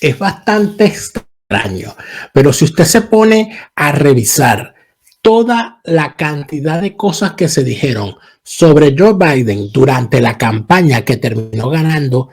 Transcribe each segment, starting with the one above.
es bastante extraño, pero si usted se pone a revisar toda la cantidad de cosas que se dijeron sobre Joe Biden durante la campaña que terminó ganando,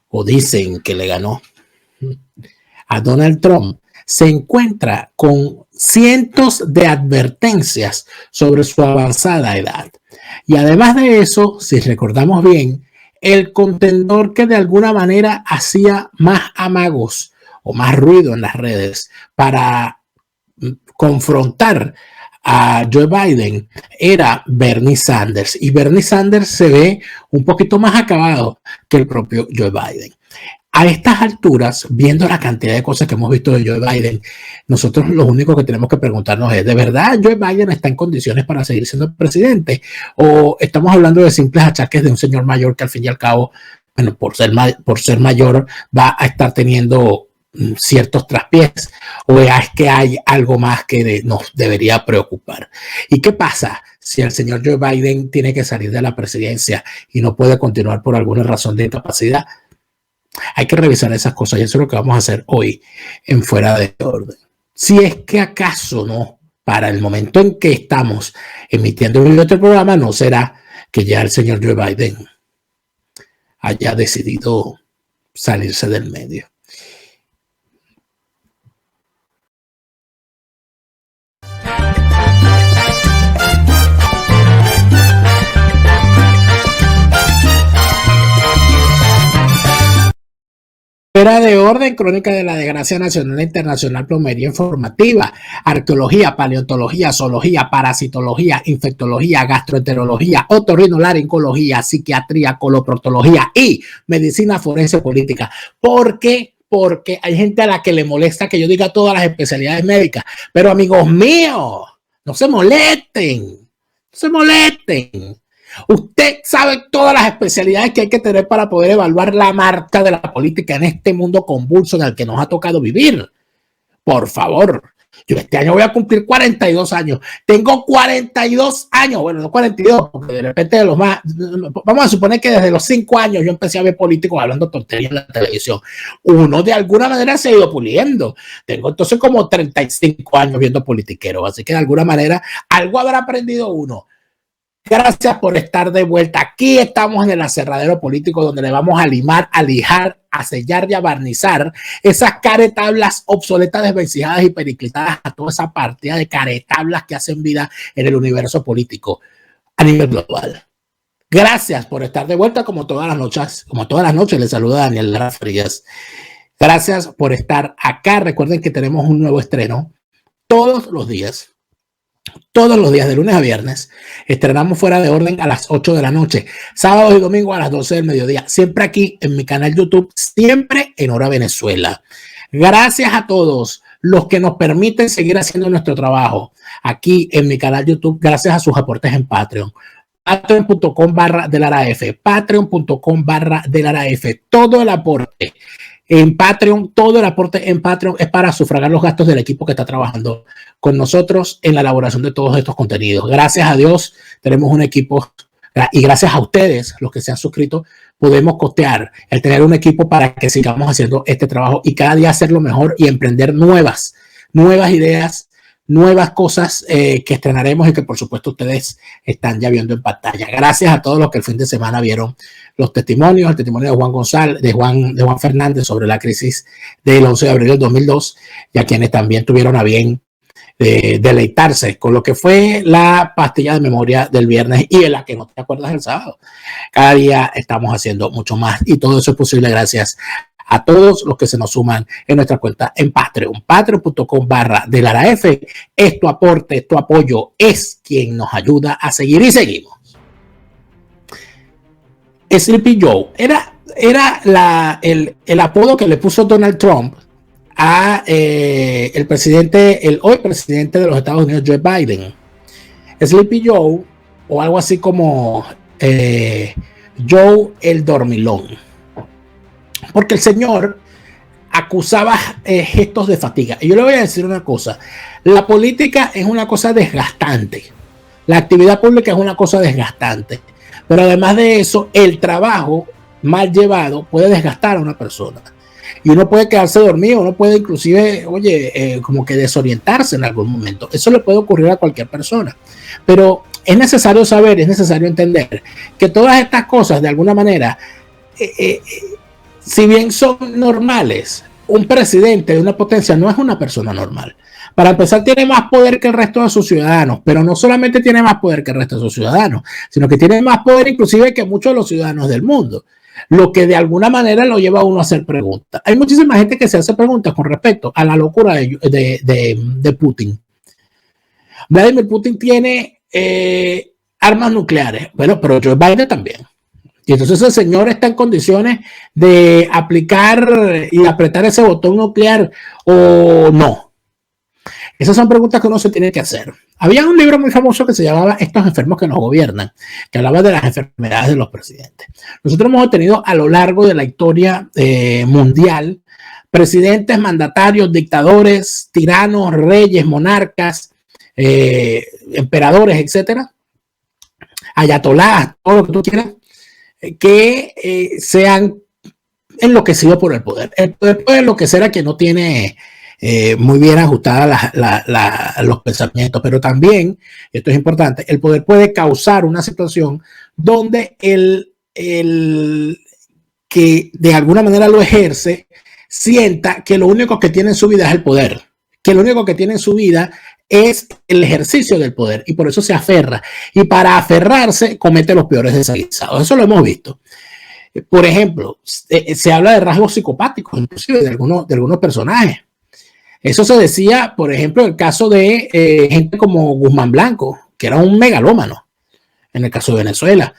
o dicen que le ganó a Donald Trump, se encuentra con cientos de advertencias sobre su avanzada edad. Y además de eso, si recordamos bien, el contendor que de alguna manera hacía más amagos o más ruido en las redes para confrontar a Joe Biden era Bernie Sanders, y Bernie Sanders se ve un poquito más acabado que el propio Joe Biden. A estas alturas, viendo la cantidad de cosas que hemos visto de Joe Biden, nosotros lo único que tenemos que preguntarnos es, ¿de verdad Joe Biden está en condiciones para seguir siendo presidente? ¿O estamos hablando de simples achaques de un señor mayor que al fin y al cabo, bueno, por ser mayor, va a estar teniendo ciertos traspiés? ¿O es que hay algo más que nos debería preocupar? ¿Y qué pasa si el señor Joe Biden tiene que salir de la presidencia y no puede continuar por alguna razón de incapacidad? Hay que revisar esas cosas y eso es lo que vamos a hacer hoy en Fuera de Orden. Si es que acaso no, para el momento en que estamos emitiendo este programa, no será que ya el señor Joe Biden haya decidido salirse del medio. Fuera de Orden, crónica de la desgracia nacional e internacional, plomería informativa, arqueología, paleontología, zoología, parasitología, infectología, gastroenterología, otorrinolaringología, psiquiatría, coloproctología y medicina forense política. ¿Por qué? Porque hay gente a la que le molesta que yo diga todas las especialidades médicas, pero amigos míos, no se molesten, no se molesten. Usted sabe todas las especialidades que hay que tener para poder evaluar la marca de la política en este mundo convulso en el que nos ha tocado vivir. Por favor, yo este año voy a cumplir 42 años. Tengo 42 años, bueno, no 42, porque de repente de los más, vamos a suponer que desde los 5 años yo empecé a ver políticos hablando tonterías en la televisión. Uno de alguna manera se ha ido puliendo. Tengo entonces como 35 años viendo politiqueros, así que de alguna manera algo habrá aprendido uno. Gracias por estar de vuelta. Aquí estamos en el aserradero político donde le vamos a limar, a lijar, a sellar y a barnizar esas caretablas obsoletas, desvencijadas y periclitadas a toda esa partida de caretablas que hacen vida en el universo político a nivel global. Gracias por estar de vuelta como todas las noches. Les saluda Daniel Lara Frías. Gracias por estar acá. Recuerden que tenemos un nuevo estreno todos los días de lunes a viernes. Estrenamos Fuera de Orden a las 8 de la noche, sábados y domingos a las 12 del mediodía, siempre aquí en mi canal YouTube, siempre en Hora Venezuela. Gracias a todos los que nos permiten seguir haciendo nuestro trabajo aquí en mi canal YouTube, gracias a sus aportes en Patreon. Patreon.com/DelaraF, Patreon.com/DelaraF. Todo el aporte en Patreon, todo el aporte en Patreon es para sufragar los gastos del equipo que está trabajando con nosotros en la elaboración de todos estos contenidos. Gracias a Dios tenemos un equipo y gracias a ustedes, los que se han suscrito, podemos costear el tener un equipo para que sigamos haciendo este trabajo y cada día hacerlo mejor y emprender nuevas ideas, nuevas cosas que estrenaremos y que por supuesto ustedes están ya viendo en pantalla. Gracias a todos los que el fin de semana vieron los testimonios, el testimonio de Juan González, de Juan Fernández sobre la crisis del 11 de abril del 2002 y a quienes también tuvieron a bien deleitarse con lo que fue la pastilla de memoria del viernes y de la que no te acuerdas el sábado. Cada día estamos haciendo mucho más y todo eso es posible gracias a todos los que se nos suman en nuestra cuenta en Patreon, patreon.com/DelaraF. Es tu aporte, es tu apoyo, es quien nos ayuda a seguir y seguimos. Sleepy Joe era el apodo que le puso Donald Trump a el hoy presidente de los Estados Unidos, Joe Biden. Sleepy Joe, o algo así como Joe el dormilón, porque el señor acusaba gestos de fatiga. Y yo le voy a decir una cosa: la política es una cosa desgastante, la actividad pública es una cosa desgastante, pero además de eso, el trabajo mal llevado puede desgastar a una persona. y uno puede quedarse dormido, uno puede inclusive, como que desorientarse en algún momento. Eso le puede ocurrir a cualquier persona, pero es necesario saber, es necesario entender que todas estas cosas de alguna manera, si bien son normales, un presidente de una potencia no es una persona normal. Para empezar, tiene más poder que el resto de sus ciudadanos, pero no solamente tiene más poder que el resto de sus ciudadanos, sino que tiene más poder inclusive que muchos de los ciudadanos del mundo, lo que de alguna manera lo lleva a uno a hacer preguntas. Hay muchísima gente que se hace preguntas con respecto a la locura de Putin. Vladimir Putin tiene armas nucleares, bueno, pero Joe Biden también. Y entonces el señor está en condiciones de aplicar y apretar ese botón nuclear o no. Esas son preguntas que uno se tiene que hacer. Había un libro muy famoso que se llamaba Estos enfermos que nos gobiernan, que hablaba de las enfermedades de los presidentes. Nosotros hemos tenido a lo largo de la historia mundial presidentes, mandatarios, dictadores, tiranos, reyes, monarcas, emperadores, etcétera, ayatolás, todo lo que tú quieras, que sean enloquecidos por el poder. El poder puede enloquecer a quien no tiene muy bien ajustadas los pensamientos, pero también, esto es importante, el poder puede causar una situación donde el que de alguna manera lo ejerce sienta que lo único que tiene en su vida es el poder, que lo único que tiene en su vida es el ejercicio del poder y por eso se aferra. Y para aferrarse comete los peores desaguisados. Eso lo hemos visto. Por ejemplo, se habla de rasgos psicopáticos, inclusive de algunos personajes. Eso se decía, por ejemplo, en el caso de gente como Guzmán Blanco, que era un megalómano, en el caso de Venezuela.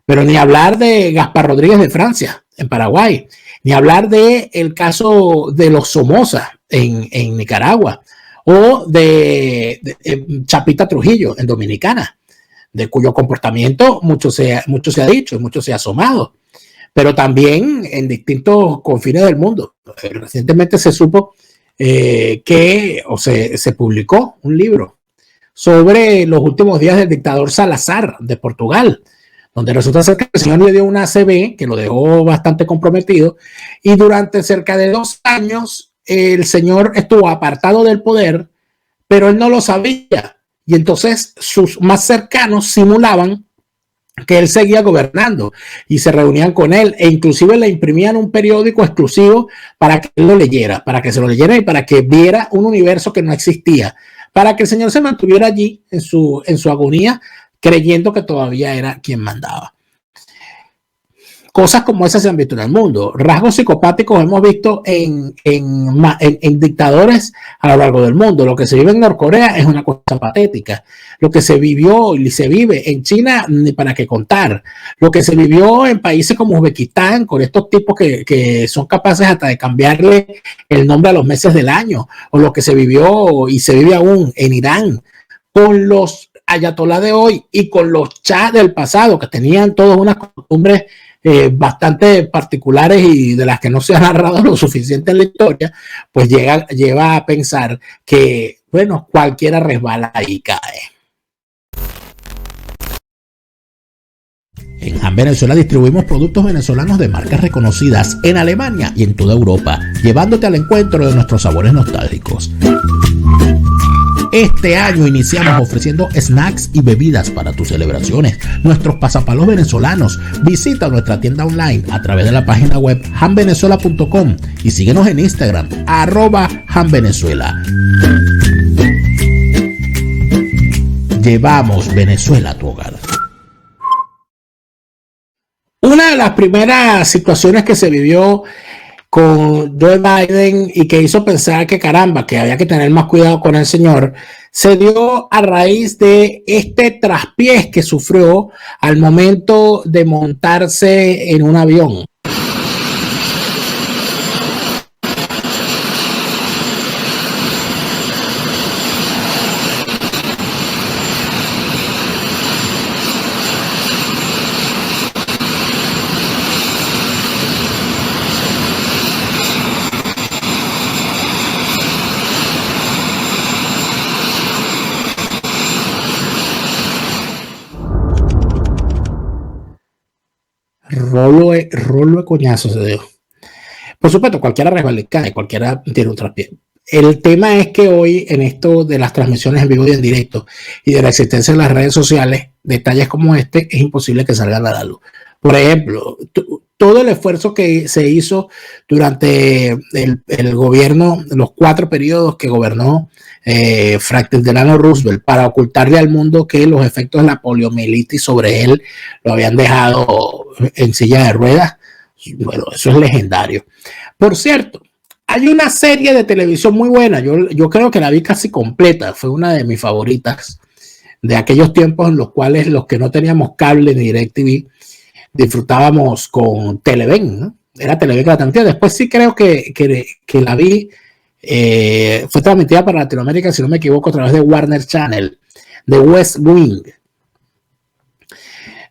Pero ni hablar de Gaspar Rodríguez de Francia, en Paraguay, ni hablar del caso de los Somoza en Nicaragua, o de Chapita Trujillo en Dominicana, de cuyo comportamiento mucho se ha dicho, mucho se ha asomado, pero también en distintos confines del mundo. Recientemente se supo se publicó un libro sobre los últimos días del dictador Salazar de Portugal, donde resulta ser que el señor le dio una ACV que lo dejó bastante comprometido y durante cerca de 2 años el señor estuvo apartado del poder, pero él no lo sabía y entonces sus más cercanos simulaban que él seguía gobernando y se reunían con él e inclusive le imprimían un periódico exclusivo para que él lo leyera, para que se lo leyera y para que viera un universo que no existía, para que el señor se mantuviera allí en su agonía creyendo que todavía era quien mandaba. Cosas como esas se han visto en el mundo. Rasgos psicopáticos hemos visto en dictadores a lo largo del mundo. Lo que se vive en Norcorea es una cosa patética. Lo que se vivió y se vive en China, ni para qué contar. Lo que se vivió en países como Uzbekistán, con estos tipos que son capaces hasta de cambiarle el nombre a los meses del año. O lo que se vivió y se vive aún en Irán, con los ayatolá de hoy y con los chá del pasado, que tenían todas unas costumbres bastante particulares y de las que no se ha narrado lo suficiente en la historia, pues lleva a pensar que, bueno, cualquiera resbala y cae. En Han Venezuela distribuimos productos venezolanos de marcas reconocidas en Alemania y en toda Europa, llevándote al encuentro de nuestros sabores nostálgicos. Este año iniciamos ofreciendo snacks y bebidas para tus celebraciones. Nuestros pasapalos venezolanos. Visita nuestra tienda online a través de la página web hanvenezuela.com y síguenos en Instagram @hanvenezuela. Llevamos Venezuela a tu hogar. Una de las primeras situaciones que se vivió con Joe Biden y que hizo pensar que caramba, que había que tener más cuidado con el señor, se dio a raíz de este traspiés que sufrió al momento de montarse en un avión. Rolo de coñazo se dio. Por supuesto, cualquiera resbala y cualquiera tiene un traspié. El tema es que hoy, en esto de las transmisiones en vivo y en directo y de la existencia de las redes sociales, detalles como este es imposible que salgan a la luz. Por ejemplo, todo el esfuerzo que se hizo durante el gobierno, los 4 periodos que gobernó Franklin Delano Roosevelt, para ocultarle al mundo que los efectos de la poliomielitis sobre él lo habían dejado en silla de ruedas. Bueno, eso es legendario. Por cierto, hay una serie de televisión muy buena, yo creo que la vi casi completa, fue una de mis favoritas, de aquellos tiempos en los cuales los que no teníamos cable ni DirecTV disfrutábamos con Televen, ¿no? Era Televen que la transmitía. Después sí creo que la vi, fue transmitida para Latinoamérica, si no me equivoco, a través de Warner Channel, de West Wing.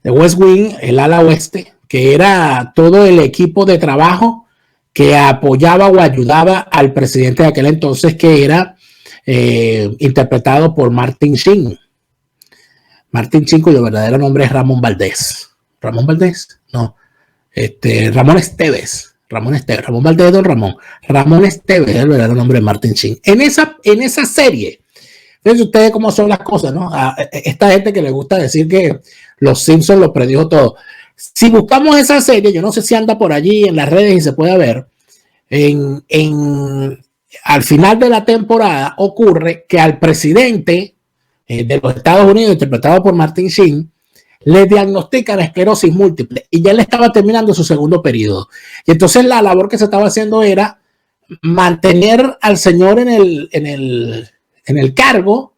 De West Wing, el ala oeste, que era todo el equipo de trabajo que apoyaba o ayudaba al presidente de aquel entonces, que era interpretado por Martin Sheen. Martin Sheen, cuyo verdadero nombre es Ramón Valdés. ¿Ramón Valdés? No. Ramón Esteves. Ramón Valdés, don Ramón. Ramón Esteves es el verdadero nombre de Martin Sheen. En esa serie, fíjense ustedes cómo son las cosas, ¿no? A esta gente que le gusta decir que los Simpsons lo predijo todo. Si buscamos esa serie, yo no sé si anda por allí en las redes y se puede ver, al final de la temporada ocurre que al presidente de los Estados Unidos, interpretado por Martin Sheen, le diagnostican esclerosis múltiple y ya él estaba terminando su segundo periodo. Y entonces la labor que se estaba haciendo era mantener al señor en el cargo,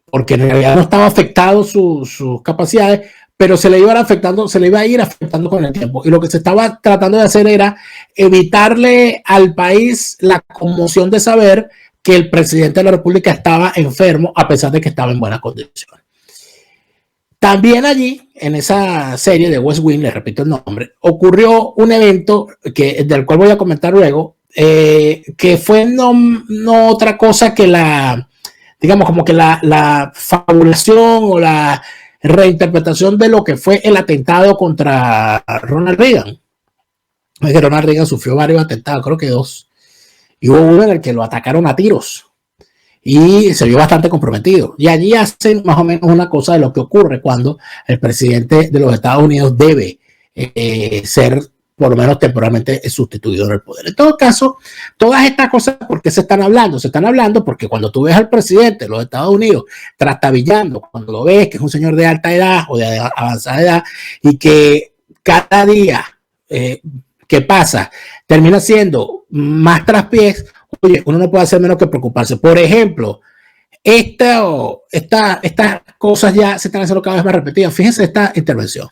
porque en realidad no estaba afectado sus capacidades, pero se le iba a ir afectando con el tiempo. Y lo que se estaba tratando de hacer era evitarle al país la conmoción de saber que el presidente de la República estaba enfermo, a pesar de que estaba en buenas condiciones. También allí, en esa serie de West Wing, le repito el nombre, ocurrió un evento del cual voy a comentar luego, que fue no otra cosa que digamos, como que la fabulación o la reinterpretación de lo que fue el atentado contra Ronald Reagan. Es que Ronald Reagan sufrió varios atentados, creo que 2. Y hubo uno en el que lo atacaron a tiros y se vio bastante comprometido. Y allí hacen más o menos una cosa de lo que ocurre cuando el presidente de los Estados Unidos debe ser, por lo menos temporalmente, sustituido del poder. En todo caso, todas estas cosas, ¿por qué se están hablando? Se están hablando porque cuando tú ves al presidente de los Estados Unidos trastabillando, cuando lo ves que es un señor de alta edad o de avanzada edad y que cada día que pasa termina siendo más traspiés, oye, uno no puede hacer menos que preocuparse. Por ejemplo, estas cosas ya se están haciendo cada vez más repetidas. Fíjense esta intervención.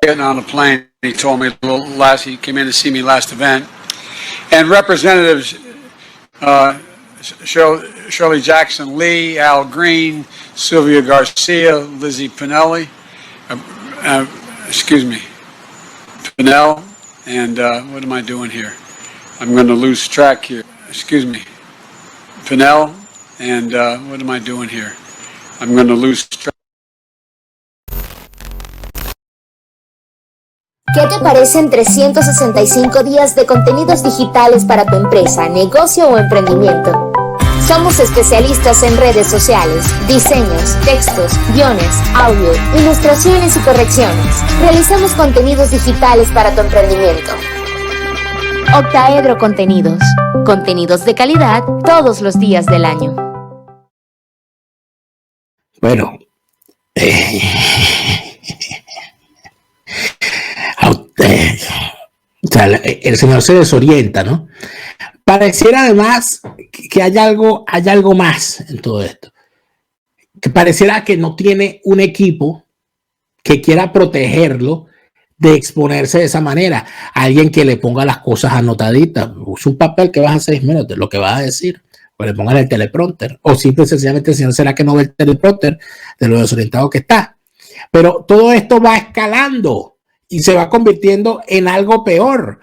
Getting on a plane, he told me he came in to see me last event, and representatives Shirley Jackson Lee, Al Green, Sylvia Garcia, Lizzie Pinelli, Pinell, and what am I doing here? I'm going to lose track here. Excuse me, Pinell, and what am I doing here? I'm going to lose track. ¿Qué te parecen 365 días de contenidos digitales para tu empresa, negocio o emprendimiento? Somos especialistas en redes sociales, diseños, textos, guiones, audio, ilustraciones y correcciones. Realizamos contenidos digitales para tu emprendimiento. Octaedro Contenidos. Contenidos de calidad todos los días del año. Bueno, o sea, el señor se desorienta, ¿no? Pareciera además que hay algo más en todo esto. Que pareciera que no tiene un equipo que quiera protegerlo de exponerse de esa manera. Alguien que le ponga las cosas anotaditas. Usa un papel que vas a hacer, mírate lo que vas a decir. O le pongan el teleprompter. O simple y sencillamente el señor será que no ve el teleprompter de lo desorientado que está. Pero todo esto va escalando y se va convirtiendo en algo peor.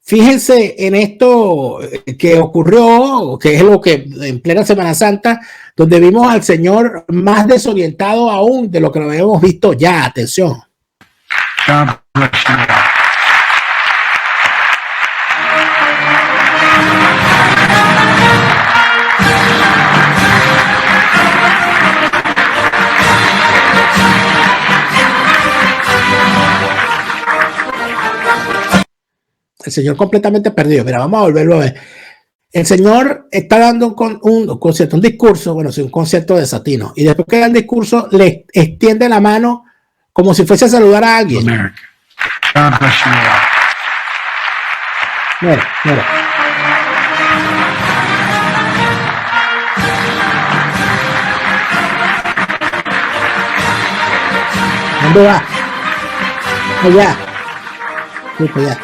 Fíjense en esto que ocurrió, que es lo que en plena Semana Santa, donde vimos al señor más desorientado aún de lo que lo habíamos visto ya. Atención. el señor completamente perdido. Mira, vamos a volverlo a ver. El señor está dando un concierto, un discurso, bueno, sí, un concierto de desatino. Y después que da el discurso, le extiende la mano como si fuese a saludar a alguien. America. God bless you all. Mira, mira. ¿Dónde va? Allá. Sí, pues allá.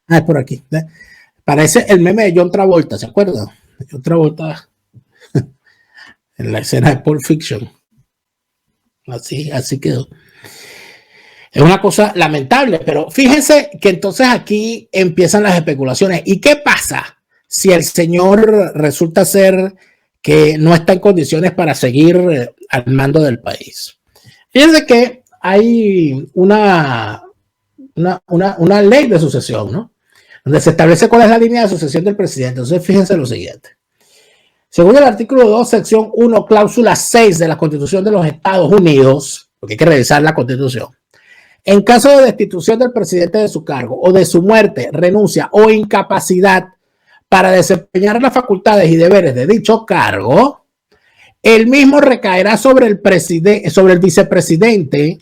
Ah, es por aquí. ¿Ve? Parece el meme de John Travolta, ¿se acuerdan? John Travolta en la escena de Pulp Fiction. Así quedó. Es una cosa lamentable, pero fíjense que entonces aquí empiezan las especulaciones. ¿Y qué pasa si el señor resulta ser que no está en condiciones para seguir al mando del país? Fíjense que hay una ley de sucesión, ¿no? Donde se establece cuál es la línea de sucesión del presidente. Entonces, fíjense lo siguiente. Según el artículo 2, sección 1, cláusula 6 de la Constitución de los Estados Unidos, porque hay que revisar la Constitución, en caso de destitución del presidente de su cargo o de su muerte, renuncia o incapacidad para desempeñar las facultades y deberes de dicho cargo, el mismo recaerá sobre el vicepresidente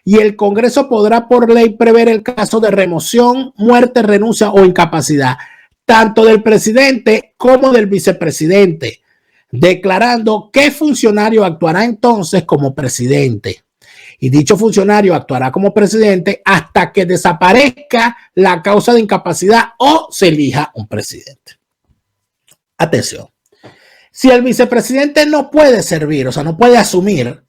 y el Congreso podrá por ley prever el caso de remoción, muerte, renuncia o incapacidad, tanto del presidente como del vicepresidente, declarando qué funcionario actuará entonces como presidente. Y dicho funcionario actuará como presidente hasta que desaparezca la causa de incapacidad o se elija un presidente. Atención. Si el vicepresidente no puede servir, o sea, no puede asumir,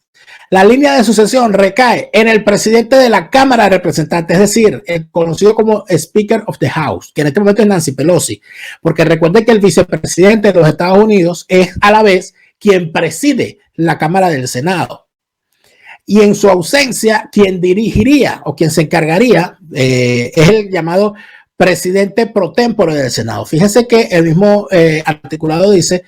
la línea de sucesión recae en el presidente de la Cámara de Representantes, es decir, el conocido como Speaker of the House, que en este momento es Nancy Pelosi, porque recuerden que el vicepresidente de los Estados Unidos es a la vez quien preside la Cámara del Senado. Y en su ausencia, quien dirigiría o quien se encargaría es el llamado presidente pro tempore del Senado. Fíjense que el mismo articulado dice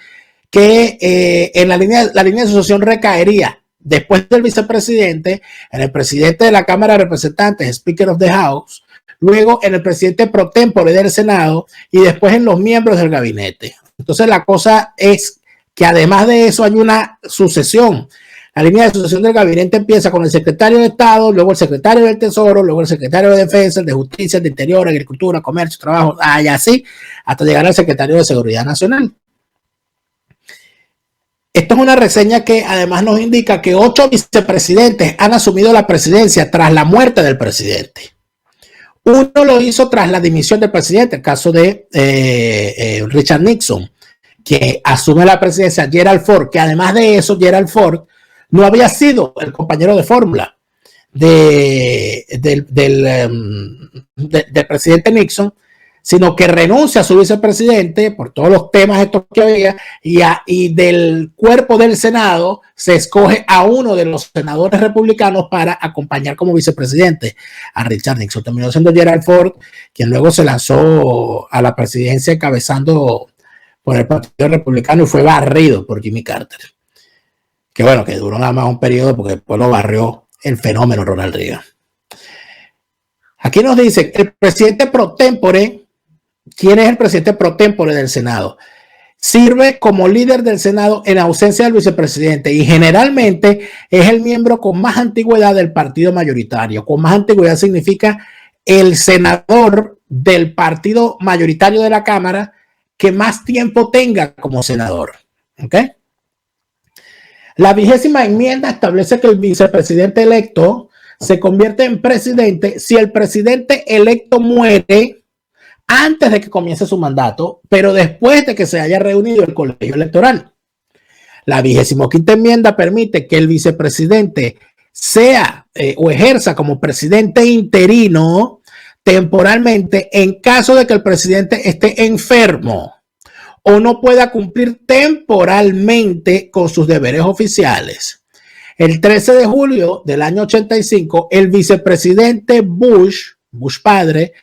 que en la línea de sucesión recaería después del vicepresidente en el presidente de la Cámara de Representantes, Speaker of the House, luego en el presidente pro tempore del Senado y después en los miembros del gabinete. Entonces la cosa es que además de eso hay una sucesión. La línea de sucesión del gabinete empieza con el secretario de Estado, luego el secretario del Tesoro, luego el secretario de Defensa, el de Justicia, el de Interior, Agricultura, Comercio, Trabajo, y así hasta llegar al secretario de Seguridad Nacional. Esto es una reseña que además nos indica que 8 vicepresidentes han asumido la presidencia tras la muerte del presidente. Uno lo hizo tras la dimisión del presidente, el caso de Richard Nixon, que asume la presidencia Gerald Ford, que además de eso, Gerald Ford no había sido el compañero de fórmula del presidente Nixon, sino que renuncia a su vicepresidente por todos los temas estos que había y del cuerpo del Senado se escoge a uno de los senadores republicanos para acompañar como vicepresidente a Richard Nixon. Terminó siendo Gerald Ford, quien luego se lanzó a la presidencia encabezando por el Partido Republicano y fue barrido por Jimmy Carter. Que bueno, que duró nada más un periodo porque después lo barrió el fenómeno Ronald Reagan. Aquí nos dice el presidente pro tempore. ¿Quién es el presidente pro tempore del Senado? Sirve como líder del Senado en ausencia del vicepresidente y generalmente es el miembro con más antigüedad del partido mayoritario. Con más antigüedad significa el senador del partido mayoritario de la Cámara que más tiempo tenga como senador. ¿Ok? La 20ª enmienda establece que el vicepresidente electo se convierte en presidente si el presidente electo muere antes de que comience su mandato, pero después de que se haya reunido el colegio electoral. La 25ª enmienda permite que el vicepresidente sea o ejerza como presidente interino temporalmente en caso de que el presidente esté enfermo o no pueda cumplir temporalmente con sus deberes oficiales. El 13 de julio del año 85, el vicepresidente Bush padre,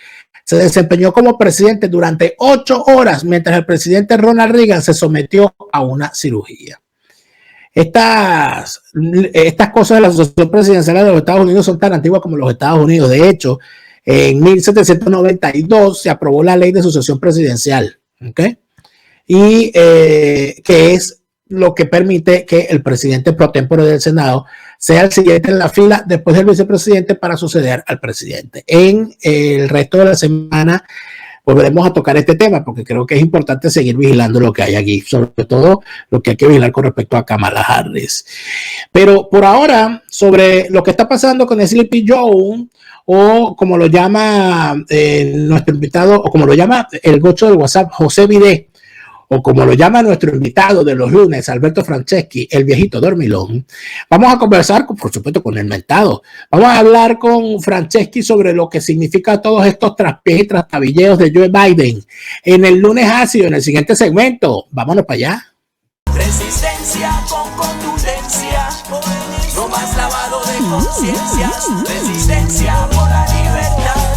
se desempeñó como presidente durante 8 horas mientras el presidente Ronald Reagan se sometió a una cirugía. Estas cosas de la Asociación Presidencial de los Estados Unidos son tan antiguas como los Estados Unidos. De hecho, En 1792 se aprobó la ley de sucesión presidencial, ¿okay? Y que es lo que permite que el presidente pro tempore del Senado sea el siguiente en la fila después del vicepresidente para suceder al presidente. En el resto de la semana volveremos a tocar este tema porque creo que es importante seguir vigilando lo que hay aquí, sobre todo lo que hay que vigilar con respecto a Kamala Harris. Pero por ahora, sobre lo que está pasando con Sleepy Joe, o como lo llama nuestro invitado, o como lo llama el gocho del WhatsApp, José Vidé, o como lo llama nuestro invitado de los lunes, Alberto Franceschi, el viejito dormilón, vamos a conversar, por supuesto, con el mentado. Vamos a hablar con Franceschi sobre lo que significa todos estos traspiés y trastabilleos de Joe Biden en el lunes ácido, en el siguiente segmento. Vámonos para allá. Resistencia con contundencia, no más lavado de conciencias, resistencia por la libertad.